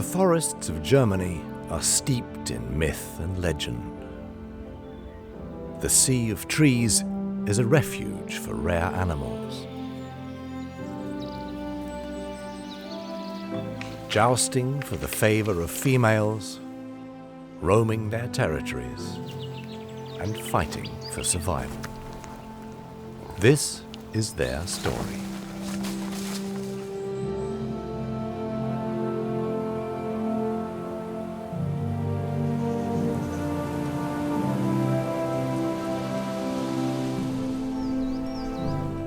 The forests of Germany are steeped in myth and legend. The sea of trees is a refuge for rare animals. Jousting for the favor of females, roaming their territories, and fighting for survival. This is their story.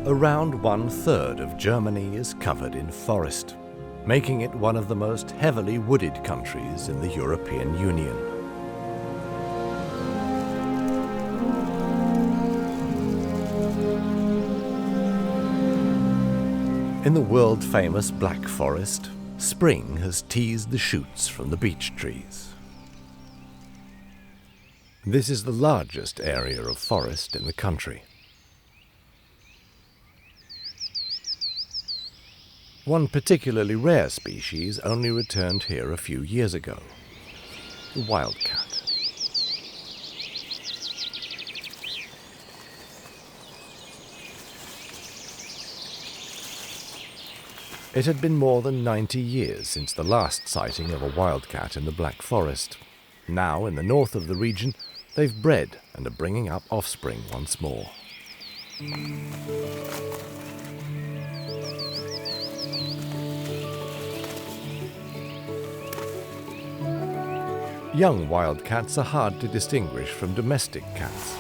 Around 1/3 of Germany is covered in forest, making it one of the most heavily wooded countries in the European Union. In the world-famous Black Forest, spring has teased the shoots from the beech trees. This is the largest area of forest in the country. One particularly rare species only returned here a few years ago, the wildcat. It had been more than 90 years since the last sighting of a wildcat in the Black Forest. Now, in the north of the region, they've bred and are bringing up offspring once more. Young wildcats are hard to distinguish from domestic cats.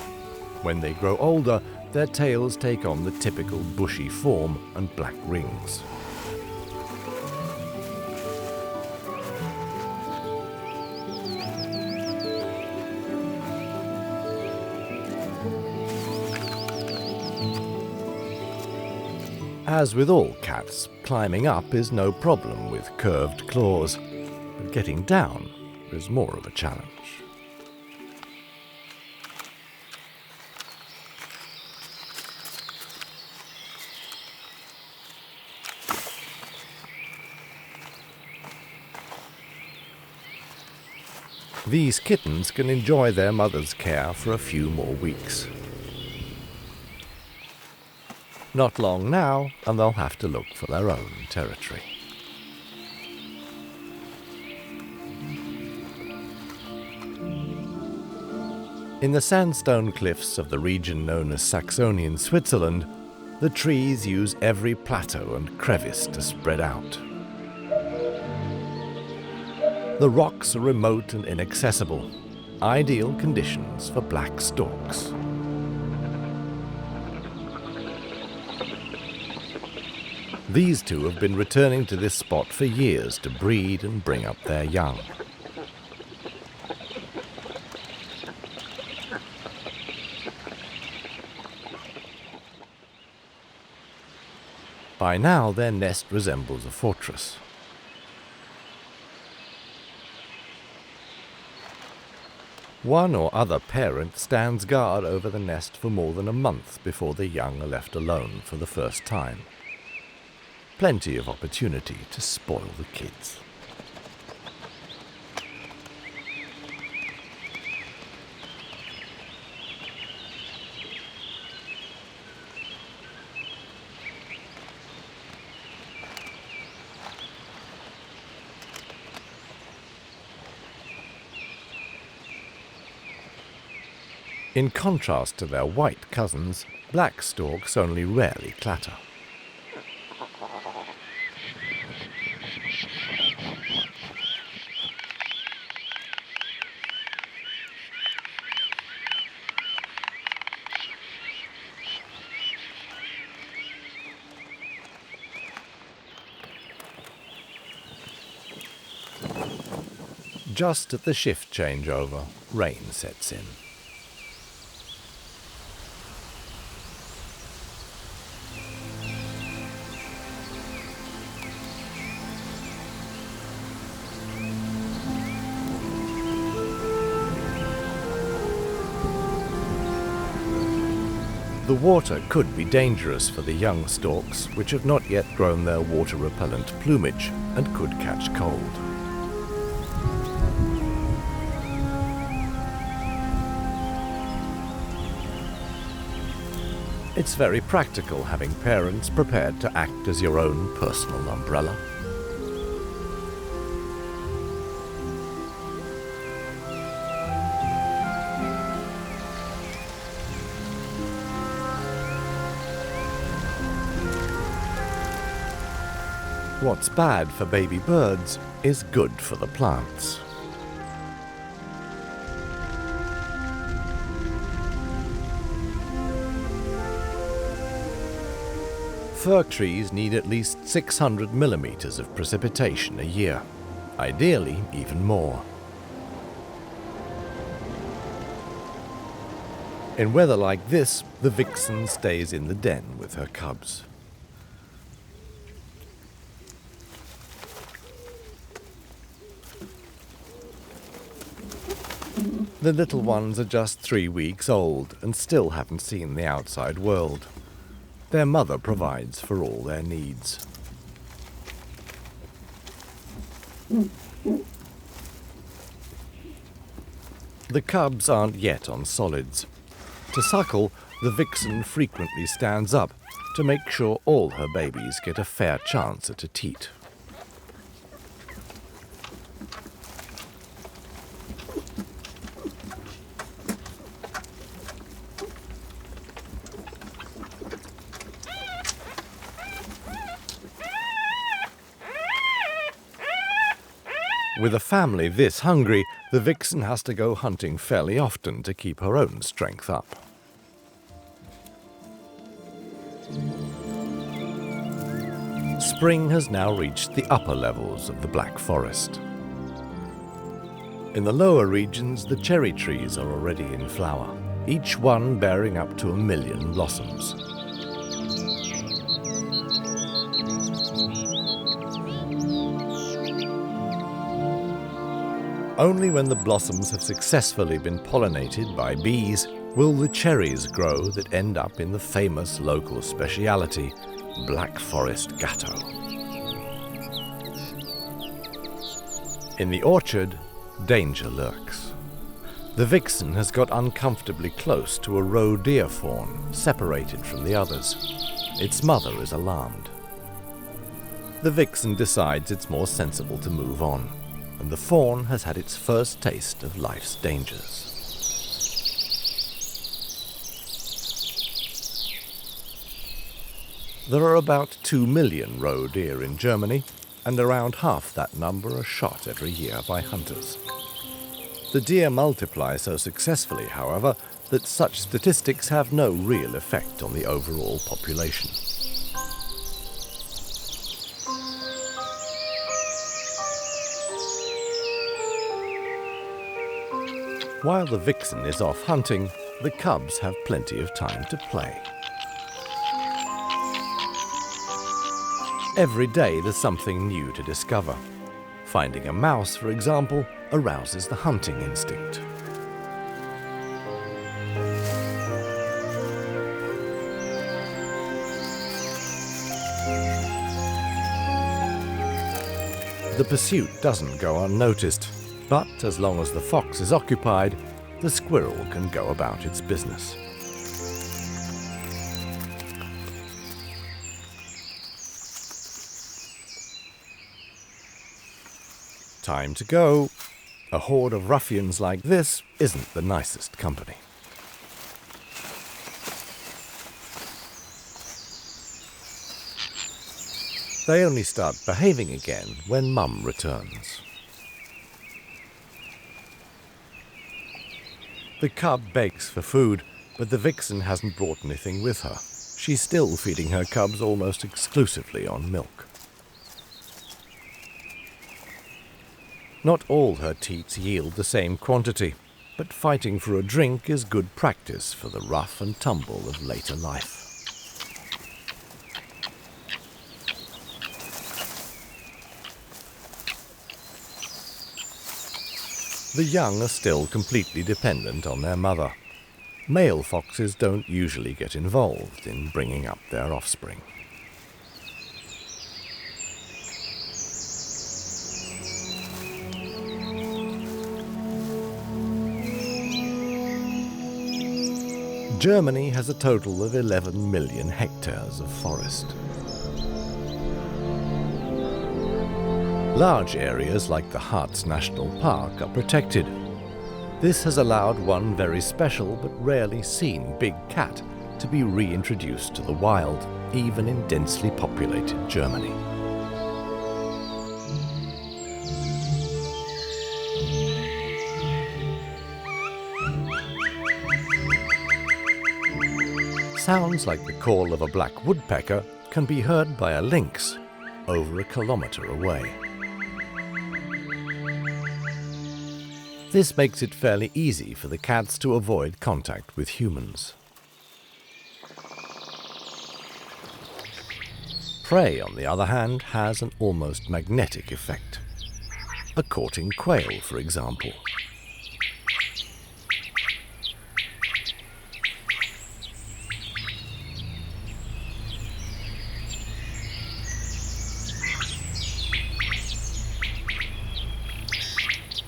When they grow older, their tails take on the typical bushy form and black rings. As with all cats, climbing up is no problem with curved claws, but getting down is more of a challenge. These kittens can enjoy their mother's care for a few more weeks. Not long now, and they'll have to look for their own territory. In the sandstone cliffs of the region known as Saxonian Switzerland, the trees use every plateau and crevice to spread out. The rocks are remote and inaccessible, ideal conditions for black storks. These two have been returning to this spot for years to breed and bring up their young. By now, their nest resembles a fortress. One or other parent stands guard over the nest for more than a month before the young are left alone for the first time. Plenty of opportunity to spoil the kids. In contrast to their white cousins, black storks only rarely clatter. Just at the shift changeover, rain sets in. The water could be dangerous for the young storks, which have not yet grown their water-repellent plumage and could catch cold. It's very practical having parents prepared to act as your own personal umbrella. What's bad for baby birds is good for the plants. Fir trees need at least 600 millimeters of precipitation a year, ideally even more. In weather like this, the vixen stays in the den with her cubs. The little ones are just 3 weeks old and still haven't seen the outside world. Their mother provides for all their needs. The cubs aren't yet on solids. To suckle, the vixen frequently stands up to make sure all her babies get a fair chance at a teat. With a family this hungry, the vixen has to go hunting fairly often to keep her own strength up. Spring has now reached the upper levels of the Black Forest. In the lower regions, the cherry trees are already in flower, each one bearing up to 1 million blossoms. Only when the blossoms have successfully been pollinated by bees will the cherries grow that end up in the famous local speciality, Black Forest Gatto. In the orchard, danger lurks. The vixen has got uncomfortably close to a roe deer fawn, separated from the others. Its mother is alarmed. The vixen decides it's more sensible to move on, and the fawn has had its first taste of life's dangers. There are about 2 million roe deer in Germany, and around half that number are shot every year by hunters. The deer multiply so successfully, however, that such statistics have no real effect on the overall population. While the vixen is off hunting, the cubs have plenty of time to play. Every day there's something new to discover. Finding a mouse, for example, arouses the hunting instinct. The pursuit doesn't go unnoticed. But as long as the fox is occupied, the squirrel can go about its business. Time to go. A horde of ruffians like this isn't the nicest company. They only start behaving again when Mum returns. The cub begs for food, but the vixen hasn't brought anything with her. She's still feeding her cubs almost exclusively on milk. Not all her teats yield the same quantity, but fighting for a drink is good practice for the rough and tumble of later life. The young are still completely dependent on their mother. Male foxes don't usually get involved in bringing up their offspring. Germany has a total of 11 million hectares of forest. Large areas like the Harz National Park are protected. This has allowed one very special but rarely seen big cat to be reintroduced to the wild, even in densely populated Germany. Sounds like the call of a black woodpecker can be heard by a lynx over a kilometre away. This makes it fairly easy for the cats to avoid contact with humans. Prey, on the other hand, has an almost magnetic effect. A courting quail, for example.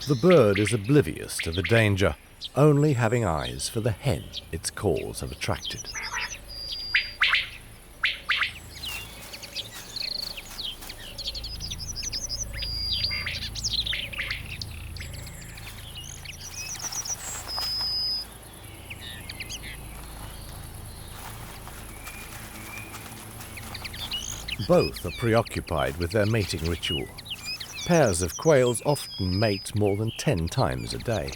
The bird is oblivious to the danger, only having eyes for the hen its calls have attracted. Both are preoccupied with their mating ritual. Pairs of quails often mate more than 10 times a day.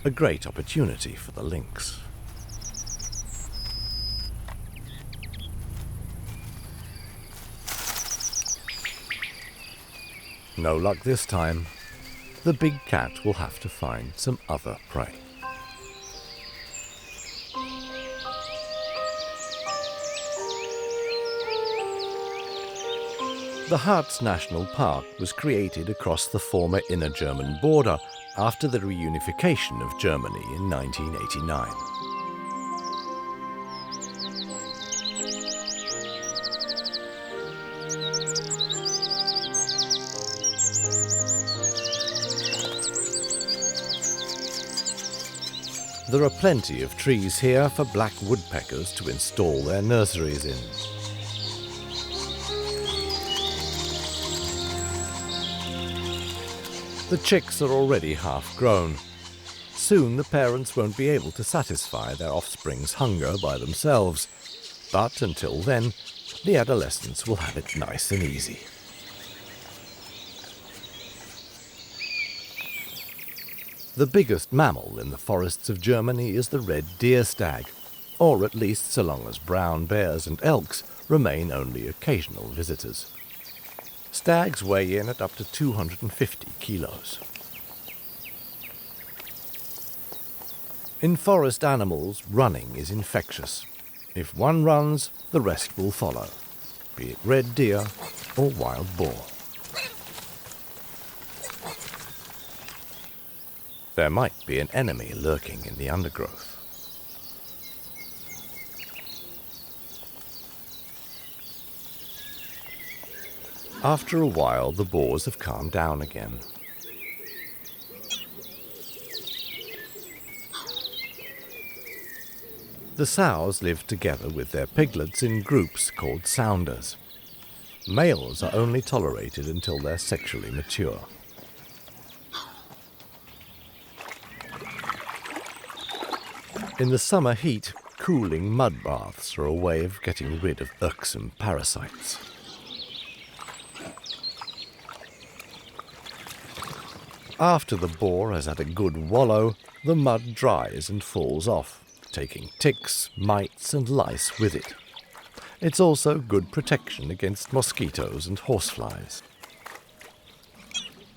A great opportunity for the lynx. No luck this time. The big cat will have to find some other prey. The Harz National Park was created across the former inner German border after the reunification of Germany in 1989. There are plenty of trees here for black woodpeckers to install their nurseries in. The chicks are already half grown. Soon the parents won't be able to satisfy their offspring's hunger by themselves. But until then, the adolescents will have it nice and easy. The biggest mammal in the forests of Germany is the red deer stag, or at least so long as brown bears and elks remain only occasional visitors. Stags weigh in at up to 250 kilos. In forest animals, running is infectious. If one runs, the rest will follow, be it red deer or wild boar. There might be an enemy lurking in the undergrowth. After a while, the boars have calmed down again. The sows live together with their piglets in groups called sounders. Males are only tolerated until they're sexually mature. In the summer heat, cooling mud baths are a way of getting rid of irksome parasites. After the boar has had a good wallow, the mud dries and falls off, taking ticks, mites and lice with it. It's also good protection against mosquitoes and horseflies.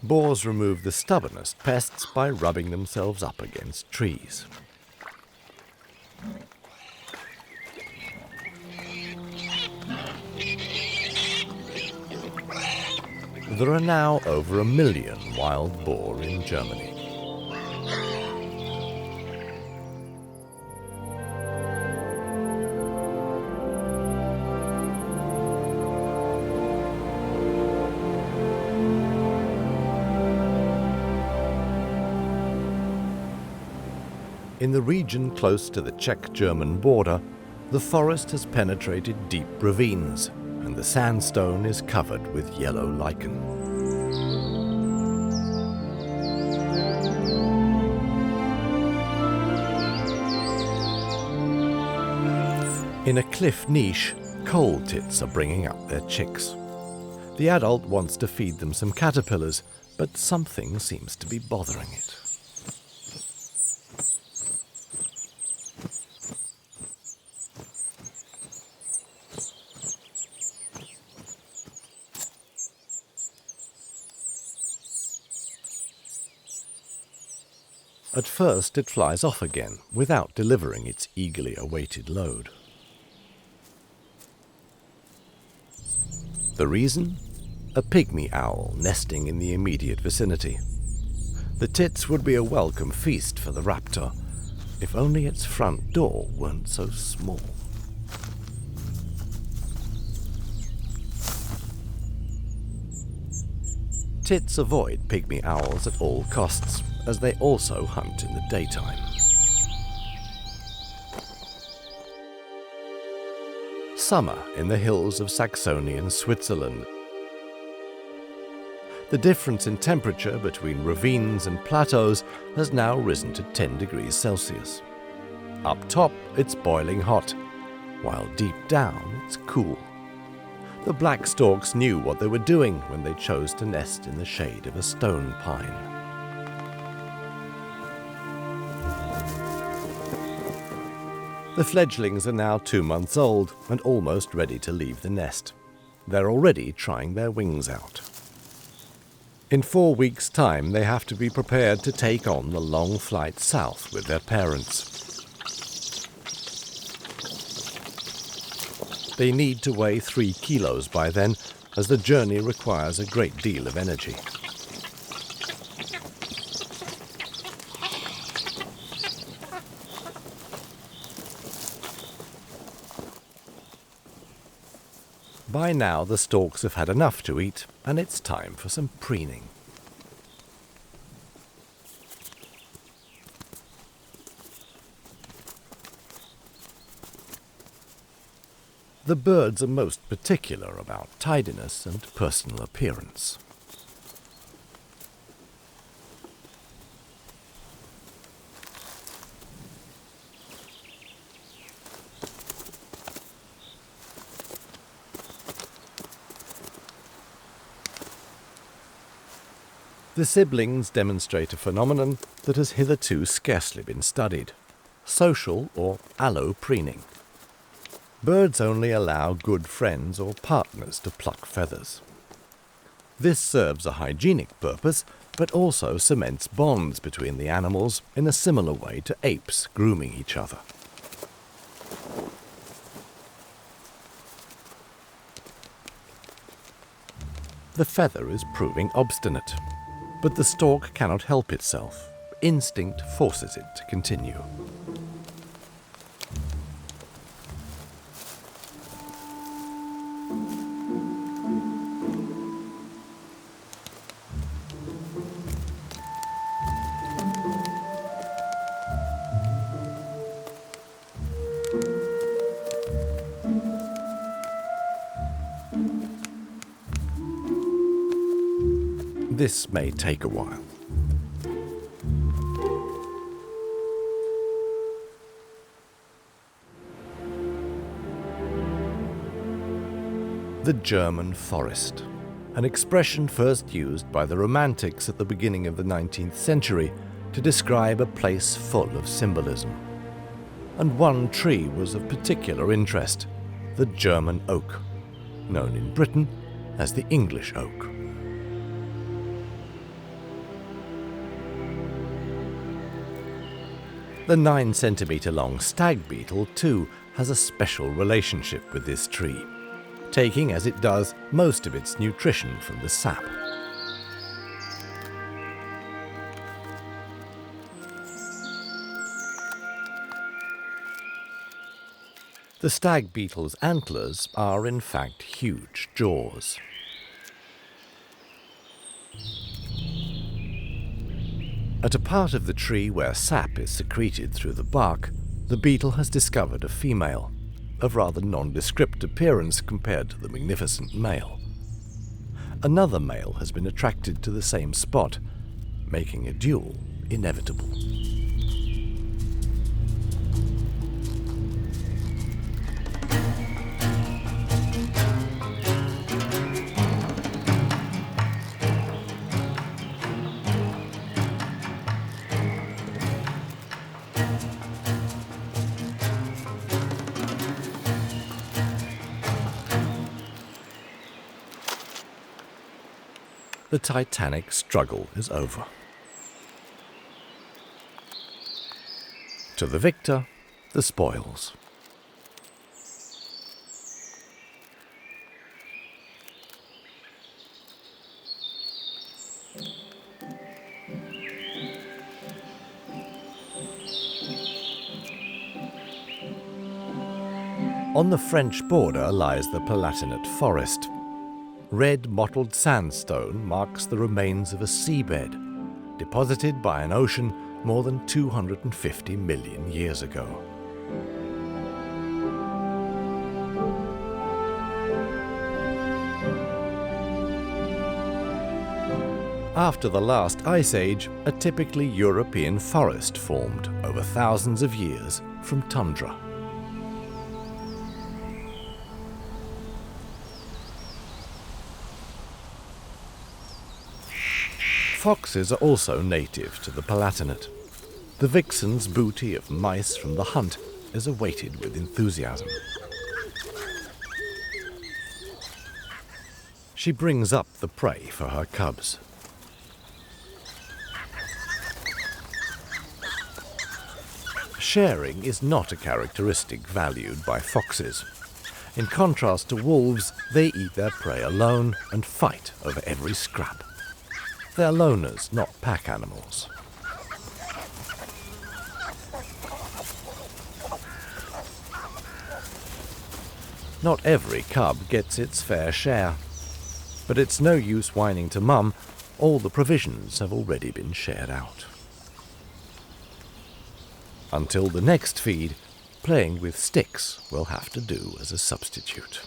Boars remove the stubbornest pests by rubbing themselves up against trees. There are now over 1 million wild boar in Germany. In the region close to the Czech-German border, the forest has penetrated deep ravines, and the sandstone is covered with yellow lichen. In a cliff niche, coal tits are bringing up their chicks. The adult wants to feed them some caterpillars, but something seems to be bothering it. At first it flies off again, without delivering its eagerly awaited load. The reason? A pygmy owl nesting in the immediate vicinity. The tits would be a welcome feast for the raptor, if only its front door weren't so small. Tits avoid pygmy owls at all costs, as they also hunt in the daytime. Summer in the hills of Saxonian Switzerland. The difference in temperature between ravines and plateaus has now risen to 10 degrees Celsius. Up top, it's boiling hot, while deep down, it's cool. The black storks knew what they were doing when they chose to nest in the shade of a stone pine. The fledglings are now 2 months old and almost ready to leave the nest. They're already trying their wings out. In 4 weeks' time, they have to be prepared to take on the long flight south with their parents. They need to weigh 3 kilos by then, as the journey requires a great deal of energy. By now the storks have had enough to eat, and it's time for some preening. The birds are most particular about tidiness and personal appearance. The siblings demonstrate a phenomenon that has hitherto scarcely been studied: social or allopreening. Birds only allow good friends or partners to pluck feathers. This serves a hygienic purpose, but also cements bonds between the animals in a similar way to apes grooming each other. The feather is proving obstinate, but the stork cannot help itself. Instinct forces it to continue. This may take a while. The German forest, an expression first used by the Romantics at the beginning of the 19th century to describe a place full of symbolism. And one tree was of particular interest, the German oak, known in Britain as the English oak. The 9-centimetre-long stag beetle, too, has a special relationship with this tree, taking, as it does, most of its nutrition from the sap. The stag beetle's antlers are, in fact, huge jaws. At a part of the tree where sap is secreted through the bark, the beetle has discovered a female, of rather nondescript appearance compared to the magnificent male. Another male has been attracted to the same spot, making a duel inevitable. The titanic struggle is over. To the victor, the spoils. On the French border lies the Palatinate Forest. Red mottled sandstone marks the remains of a seabed, deposited by an ocean more than 250 million years ago. After the last ice age, a typically European forest formed over thousands of years from tundra. Foxes are also native to the Palatinate. The vixen's booty of mice from the hunt is awaited with enthusiasm. She brings up the prey for her cubs. Sharing is not a characteristic valued by foxes. In contrast to wolves, they eat their prey alone and fight over every scrap. They're loners, not pack animals. Not every cub gets its fair share, but it's no use whining to mum. All the provisions have already been shared out. Until the next feed, playing with sticks will have to do as a substitute.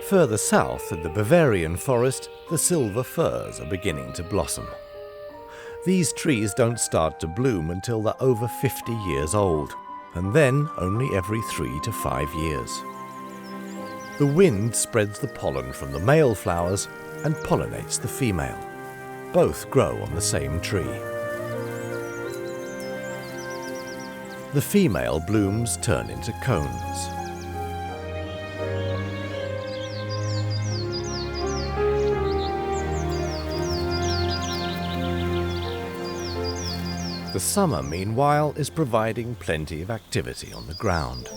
Further south, in the Bavarian forest, the silver firs are beginning to blossom. These trees don't start to bloom until they're over 50 years old, and then only every 3 to 5 years. The wind spreads the pollen from the male flowers and pollinates the female. Both grow on the same tree. The female blooms turn into cones. The summer, meanwhile, is providing plenty of activity on the ground.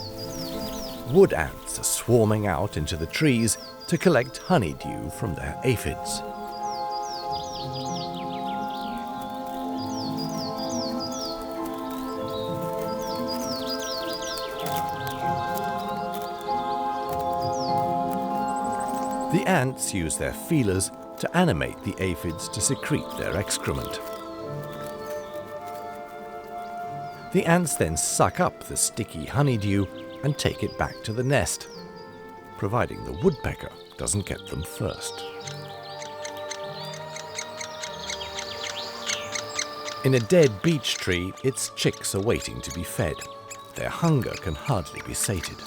Wood ants are swarming out into the trees to collect honeydew from their aphids. The ants use their feelers to animate the aphids to secrete their excrement. The ants then suck up the sticky honeydew and take it back to the nest, providing the woodpecker doesn't get them first. In a dead beech tree, its chicks are waiting to be fed. Their hunger can hardly be sated.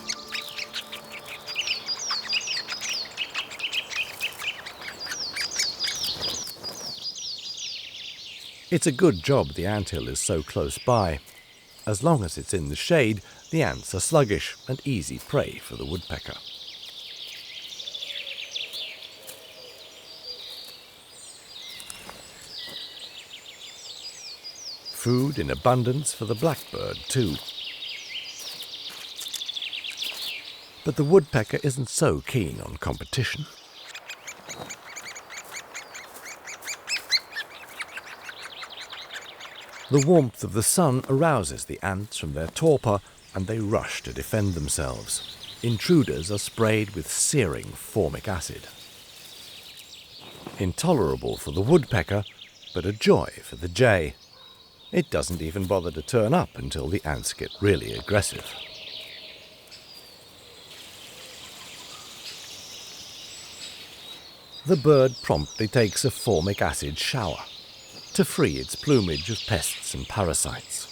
It's a good job the anthill is so close by. As long as it's in the shade, the ants are sluggish and easy prey for the woodpecker. Food in abundance for the blackbird, too. But the woodpecker isn't so keen on competition. The warmth of the sun arouses the ants from their torpor, and they rush to defend themselves. Intruders are sprayed with searing formic acid. Intolerable for the woodpecker, but a joy for the jay. It doesn't even bother to turn up until the ants get really aggressive. The bird promptly takes a formic acid shower to free its plumage of pests and parasites.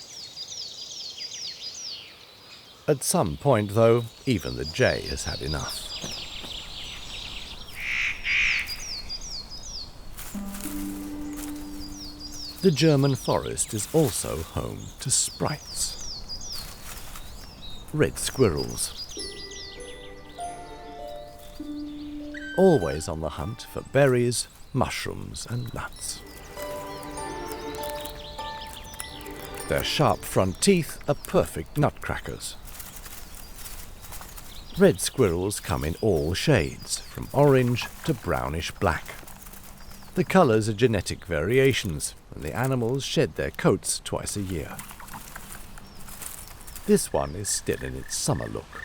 At some point, though, even the jay has had enough. The German forest is also home to sprites. Red squirrels. Always on the hunt for berries, mushrooms and nuts. Their sharp front teeth are perfect nutcrackers. Red squirrels come in all shades, from orange to brownish black. The colours are genetic variations, and the animals shed their coats twice a year. This one is still in its summer look.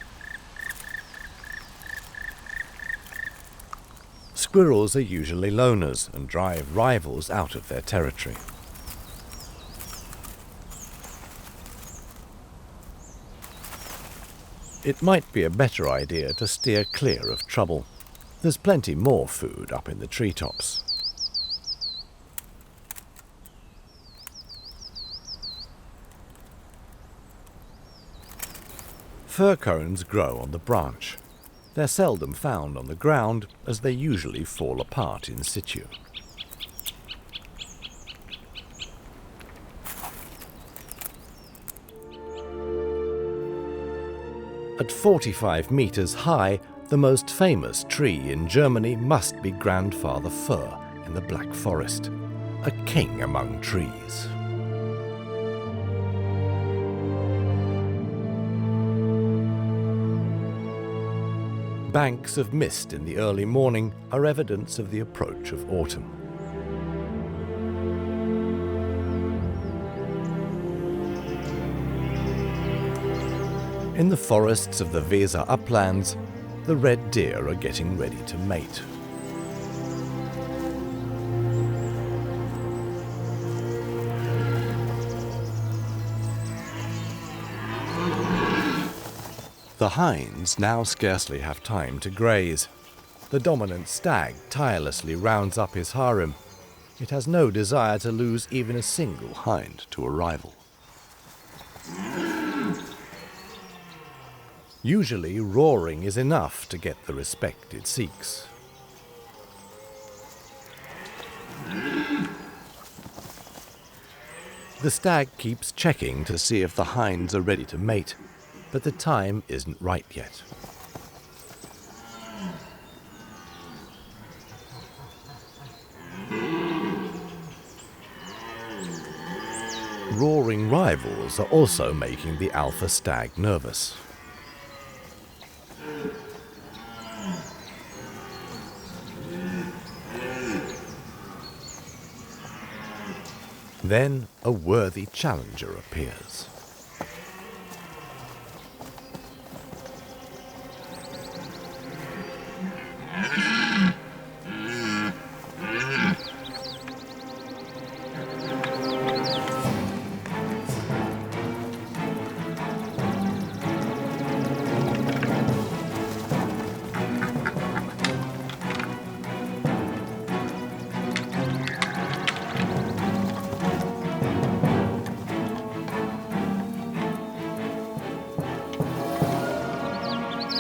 Squirrels are usually loners and drive rivals out of their territory. It might be a better idea to steer clear of trouble. There's plenty more food up in the treetops. Fir cones grow on the branch. They're seldom found on the ground, as they usually fall apart in situ. At 45 meters high, the most famous tree in Germany must be Grandfather Fir in the Black Forest, a king among trees. Banks of mist in the early morning are evidence of the approach of autumn. In the forests of the Weser uplands, the red deer are getting ready to mate. The hinds now scarcely have time to graze. The dominant stag tirelessly rounds up his harem. It has no desire to lose even a single hind to a rival. Usually, roaring is enough to get the respect it seeks. The stag keeps checking to see if the hinds are ready to mate, but the time isn't right yet. Roaring rivals are also making the alpha stag nervous. Then a worthy challenger appears.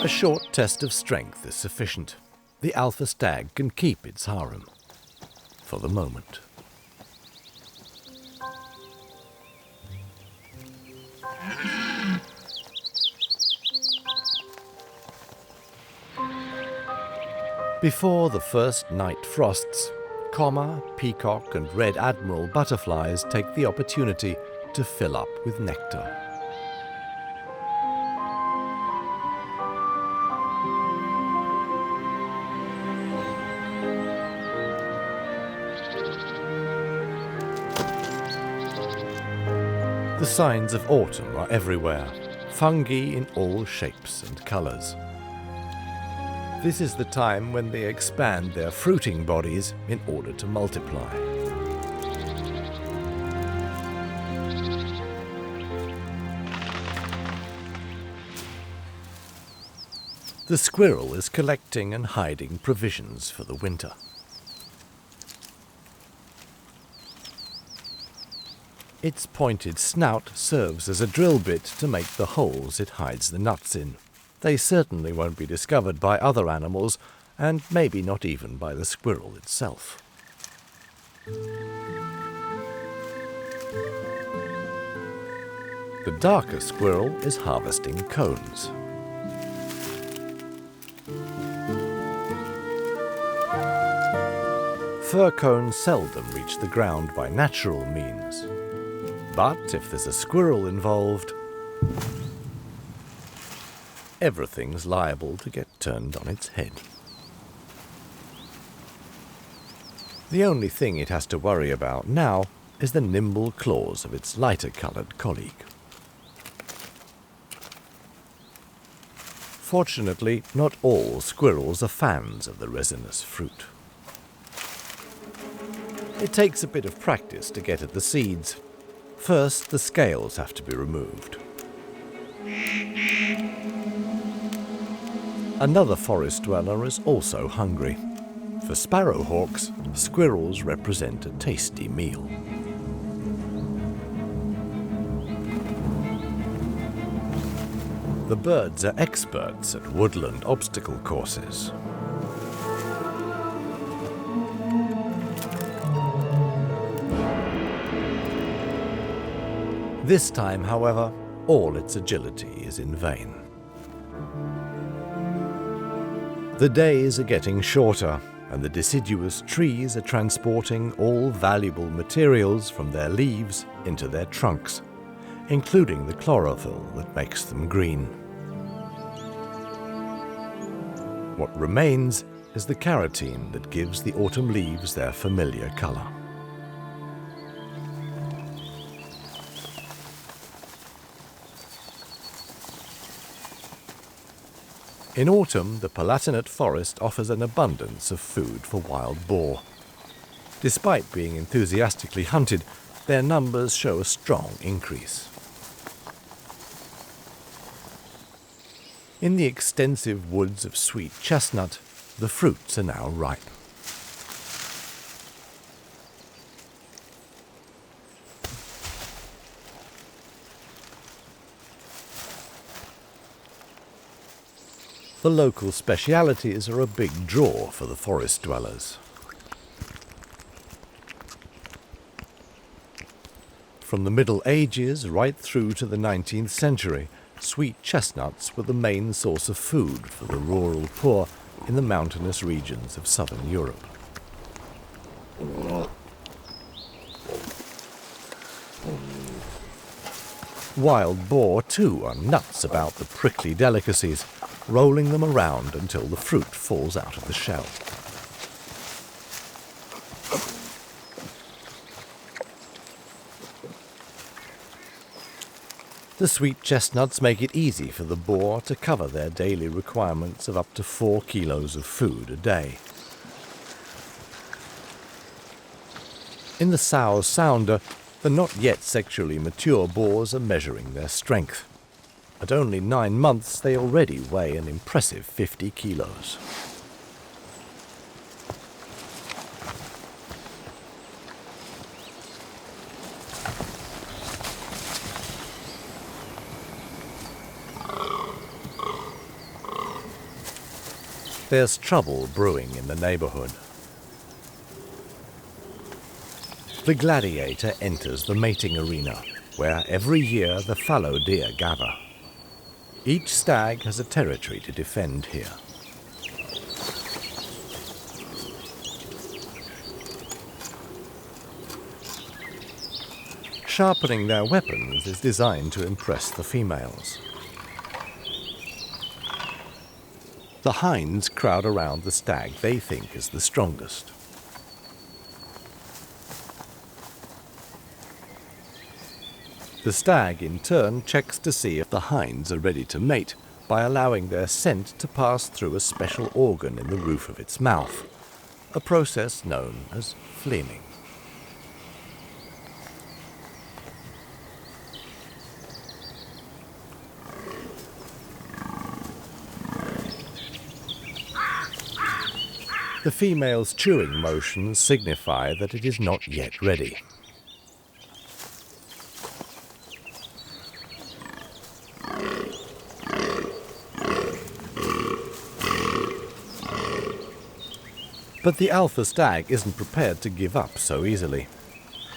A short test of strength is sufficient. The alpha stag can keep its harem. For the moment. Before the first night frosts, comma, peacock and red admiral butterflies take the opportunity to fill up with nectar. signs of autumn are everywhere, fungi in all shapes and colours. This is the time when they expand their fruiting bodies in order to multiply. The squirrel is collecting and hiding provisions for the winter. Its pointed snout serves as a drill bit to make the holes it hides the nuts in. They certainly won't be discovered by other animals, and maybe not even by the squirrel itself. The darker squirrel is harvesting cones. Fir cones seldom reach the ground by natural means. But if there's a squirrel involved, everything's liable to get turned on its head. The only thing it has to worry about now is the nimble claws of its lighter-coloured colleague. Fortunately, not all squirrels are fans of the resinous fruit. It takes a bit of practice to get at the seeds. First, the scales have to be removed. Another forest dweller is also hungry. For sparrowhawks, squirrels represent a tasty meal. The birds are experts at woodland obstacle courses. This time, however, all its agility is in vain. The days are getting shorter, and the deciduous trees are transporting all valuable materials from their leaves into their trunks, including the chlorophyll that makes them green. What remains is the carotene that gives the autumn leaves their familiar colour. In autumn, the Palatinate Forest offers an abundance of food for wild boar. Despite being enthusiastically hunted, their numbers show a strong increase. In the extensive woods of sweet chestnut, the fruits are now ripe. The local specialities are a big draw for the forest dwellers. From the Middle Ages right through to the 19th century, sweet chestnuts were the main source of food for the rural poor in the mountainous regions of southern Europe. Wild boar, too, are nuts about the prickly delicacies, rolling them around until the fruit falls out of the shell. The sweet chestnuts make it easy for the boar to cover their daily requirements of up to 4 kilos of food a day. In the sow sounder, the not yet sexually mature boars are measuring their strength. At only 9 months, they already weigh an impressive 50 kilos. There's trouble brewing in the neighborhood. The gladiator enters the mating arena, where every year the fallow deer gather. Each stag has a territory to defend here. Sharpening their weapons is designed to impress the females. The hinds crowd around the stag they think is the strongest. The stag, in turn, checks to see if the hinds are ready to mate by allowing their scent to pass through a special organ in the roof of its mouth, a process known as fleaming. The female's chewing motions signify that it is not yet ready. But the alpha stag isn't prepared to give up so easily.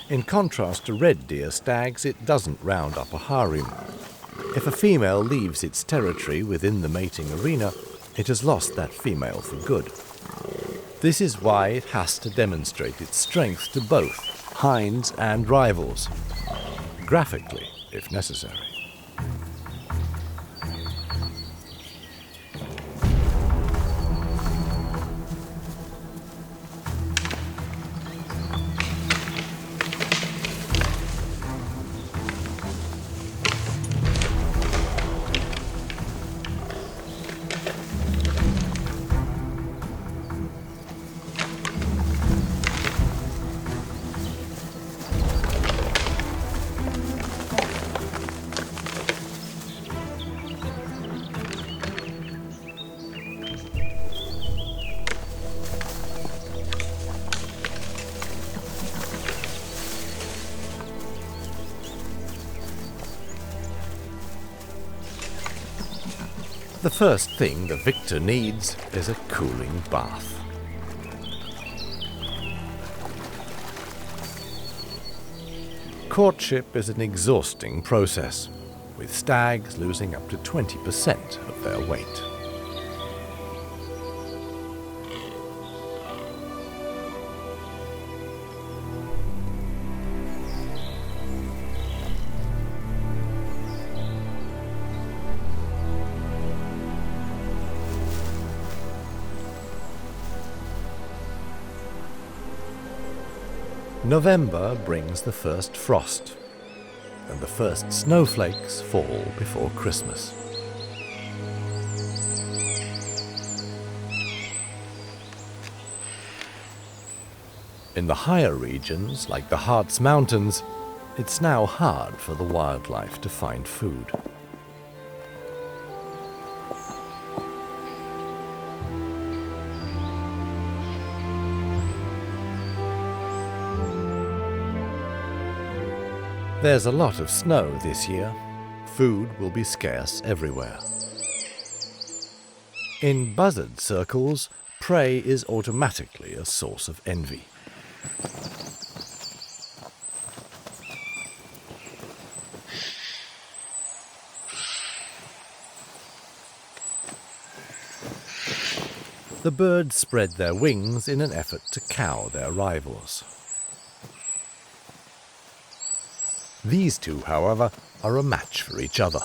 In contrast to red deer stags, it doesn't round up a harem. If a female leaves its territory within the mating arena, it has lost that female for good. This is why it has to demonstrate its strength to both hinds and rivals, graphically if necessary. The first thing the victor needs is a cooling bath. Courtship is an exhausting process, with stags losing up to 20% of their weight. November brings the first frost, and the first snowflakes fall before Christmas. In the higher regions, like the Harz Mountains, it's now hard for the wildlife to find food. There's a lot of snow this year. Food will be scarce everywhere. In buzzard circles, prey is automatically a source of envy. The birds spread their wings in an effort to cow their rivals. These two, however, are a match for each other,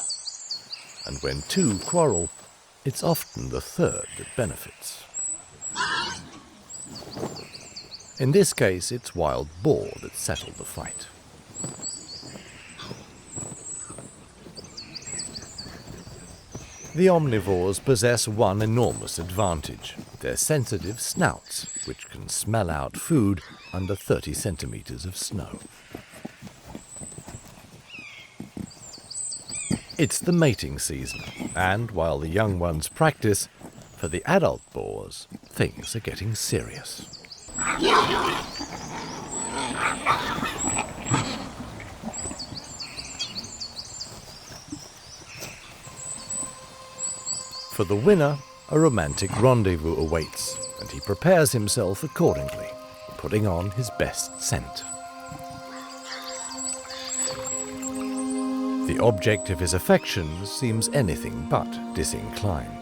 and when two quarrel, it's often the third that benefits. In this case, it's wild boar that settled the fight. The omnivores possess one enormous advantage: their sensitive snouts, which can smell out food under 30 centimeters of snow. It's the mating season, and while the young ones practice, for the adult boars, things are getting serious. For the winner, a romantic rendezvous awaits, and he prepares himself accordingly, putting on his best scent. The object of his affections seems anything but disinclined.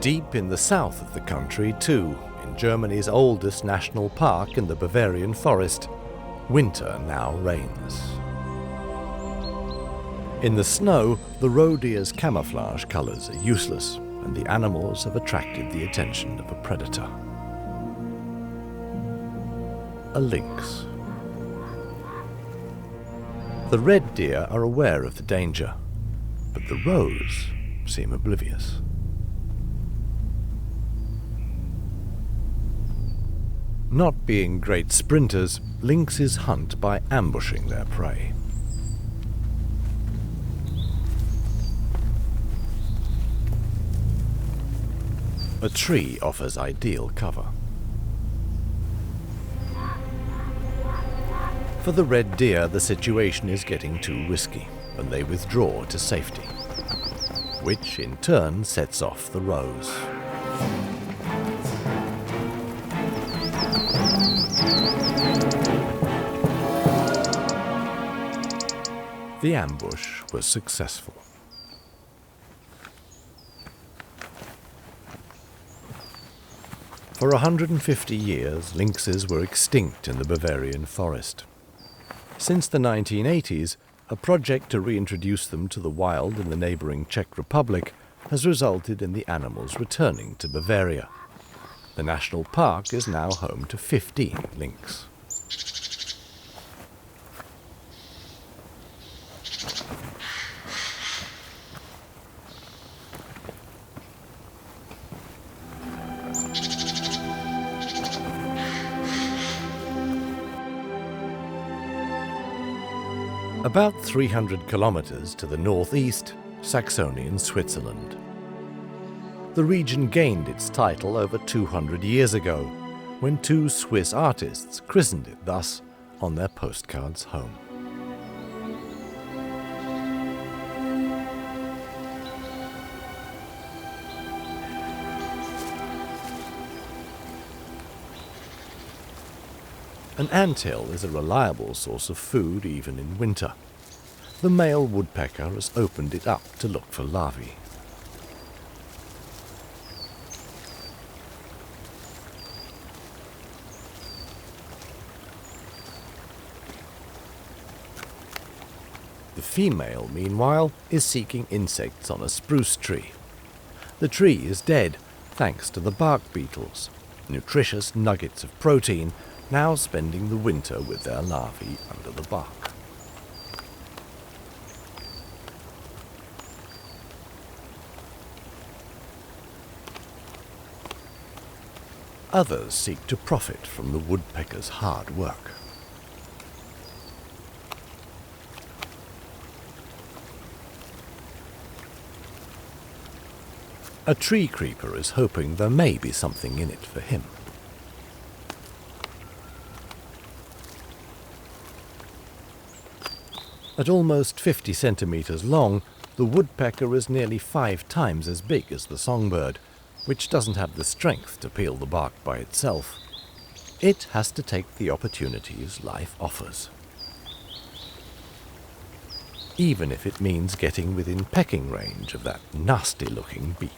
Deep in the south of the country, too, in Germany's oldest national park in the Bavarian forest, winter now reigns. In the snow, the roe deer's camouflage colours are useless, and the animals have attracted the attention of a predator. A lynx. The red deer are aware of the danger, but the roes seem oblivious. Not being great sprinters, lynxes hunt by ambushing their prey. A tree offers ideal cover. For the red deer, the situation is getting too risky, and they withdraw to safety, which in turn sets off the roes. The ambush was successful. For 150 years, lynxes were extinct in the Bavarian forest. Since the 1980s, a project to reintroduce them to the wild in the neighbouring Czech Republic has resulted in the animals returning to Bavaria. The national park is now home to 15 lynx. About 300 kilometers to the northeast, Saxonian Switzerland. The region gained its title over 200 years ago, when two Swiss artists christened it thus on their postcards home. An anthill is a reliable source of food even in winter. The male woodpecker has opened it up to look for larvae. The female, meanwhile, is seeking insects on a spruce tree. The tree is dead, thanks to the bark beetles, nutritious nuggets of protein, now spending the winter with their larvae under the bark. Others seek to profit from the woodpecker's hard work. A tree creeper is hoping there may be something in it for him. At almost 50 centimeters long, the woodpecker is nearly 5 times as big as the songbird, which doesn't have the strength to peel the bark by itself. It has to take the opportunities life offers, even if it means getting within pecking range of that nasty-looking beak.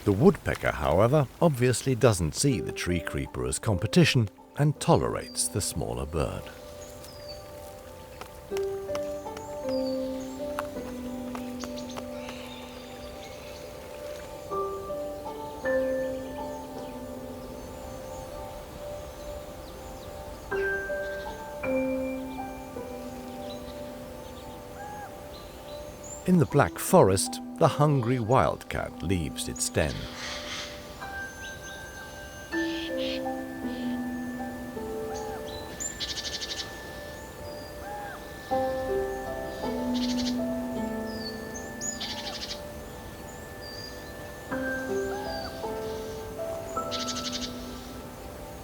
The woodpecker, however, obviously doesn't see the tree creeper as competition and tolerates the smaller bird. In the Black Forest, the hungry wildcat leaves its den.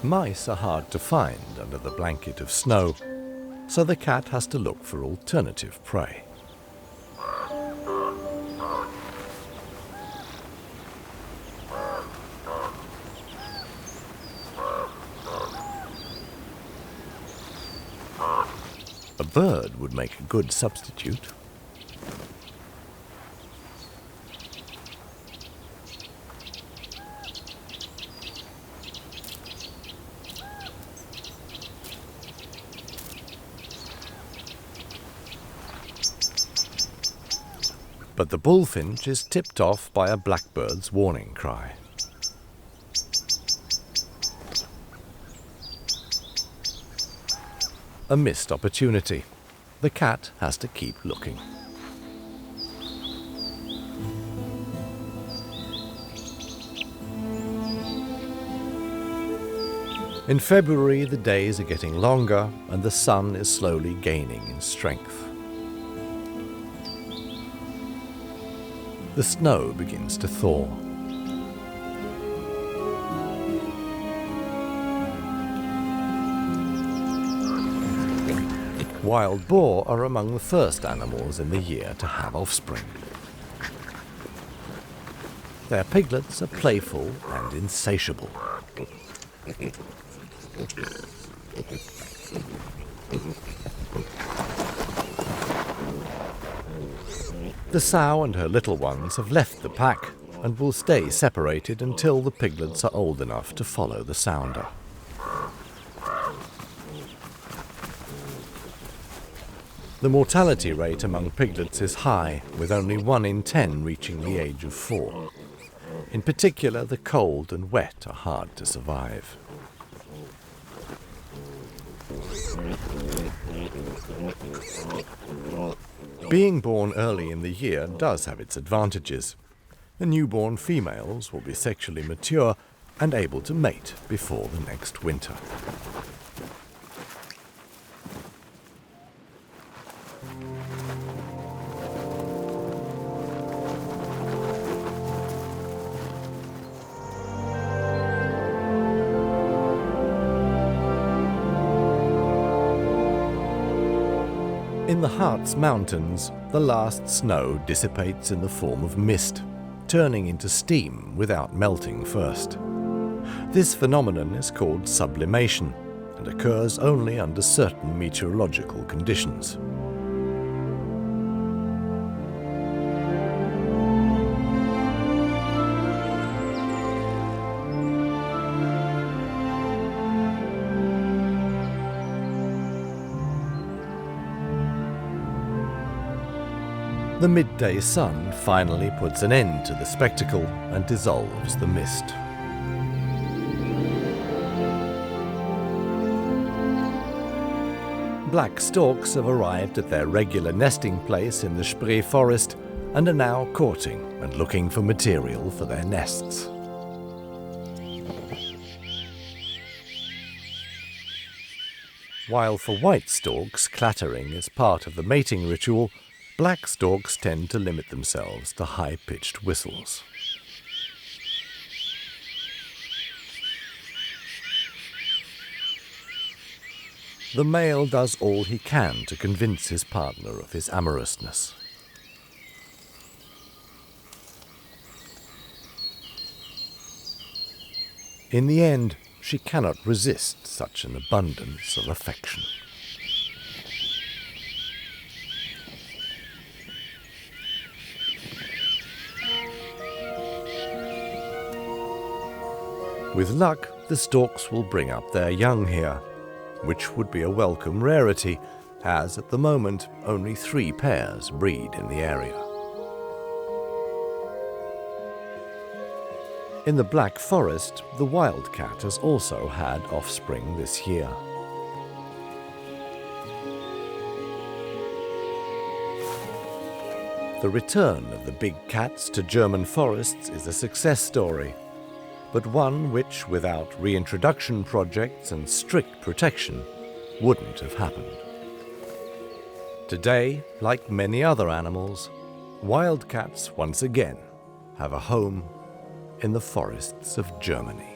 Mice are hard to find under the blanket of snow, so the cat has to look for alternative prey. bird would make a good substitute. But the bullfinch is tipped off by a blackbird's warning cry. A missed opportunity. The cat has to keep looking. In February, the days are getting longer and the sun is slowly gaining in strength. The snow begins to thaw. Wild boar are among the first animals in the year to have offspring. Their piglets are playful and insatiable. The sow and her little ones have left the pack and will stay separated until the piglets are old enough to follow the sounder. The mortality rate among piglets is high, with only 1 in 10 reaching the age of 4. In particular, the cold and wet are hard to survive. Being born early in the year does have its advantages. The newborn females will be sexually mature and able to mate before the next winter. In the Harz Mountains, the last snow dissipates in the form of mist, turning into steam without melting first. This phenomenon is called sublimation and occurs only under certain meteorological conditions. The midday sun finally puts an end to the spectacle and dissolves the mist. Black storks have arrived at their regular nesting place in the Spree forest and are now courting and looking for material for their nests. While for white storks, clattering is part of the mating ritual, black storks tend to limit themselves to high-pitched whistles. The male does all he can to convince his partner of his amorousness. In the end, she cannot resist such an abundance of affection. With luck, the storks will bring up their young here, which would be a welcome rarity, as at the moment only 3 pairs breed in the area. In the Black Forest, the Wildcat has also had offspring this year. The return of the big cats to German forests is a success story, but one which, without reintroduction projects and strict protection, wouldn't have happened. Today, like many other animals, wildcats once again have a home in the forests of Germany.